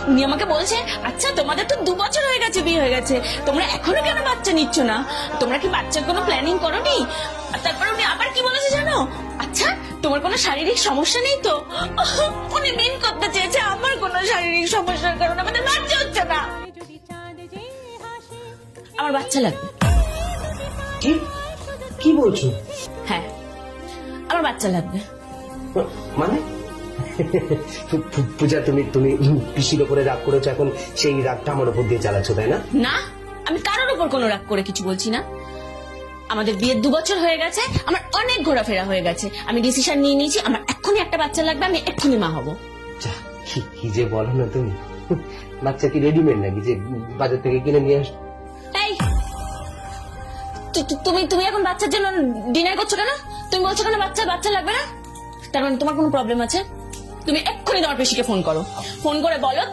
উনি আমাকে বলছে, আচ্ছা তোমাদের তো 2 বছর হয়ে গেছে বিয়ে হয়ে গেছে, তোমরা এখনো কেন বাচ্চা নিচ্ছ না? তোমরা কি বাচ্চার কোনো প্ল্যানিং করোনি? আর তারপর উনি আবার কি বলেছে জানো? আচ্ছা তোমার কোনো শারীরিক সমস্যা নেই তো? উনি মিন করতে চেয়েছে আমার কোনো শারীরিক সমস্যার কারণে আমাদের বাচ্চা হচ্ছে না। আমার বাচ্চা লাগবে। কি কি বলছো? হ্যাঁ আমার বাচ্চা লাগবে। মানে পূজা, তুমি তুমি পিসির ওপরে রাগ করেছো, এখন সেই রাগটা আমার উপর দিয়ে চালাচ্ছ, তাই না? না আমি কারোর উপর কোনো রাগ করে কিছু বলছি না। আমাদের বিয়ের 2 বছর হয়ে গেছে, আমার অনেক ঘোরাফেরা হয়ে গেছে, আমি ডিসিশন নিয়ে নিয়েছি আমার এক্ষুনি একটা বাচ্চা লাগবে, আমি এক্ষুনি মা হব। যা, কি যে বলো না তুমি। বাচ্চা কি রেডিমেড নাকি যে বাজার থেকে কিনে নিয়ে আস? এই তুমি তুমি এখন বাচ্চার জন্য ডিনার করছো কেন? তুমি বলছো কেন বাচ্চা লাগবে না? তার মানে তোমার কোনো প্রবলেম আছে? তুমি এক্ষুনি তোমার পেশিকে ফোন করো, ফোন করে বলো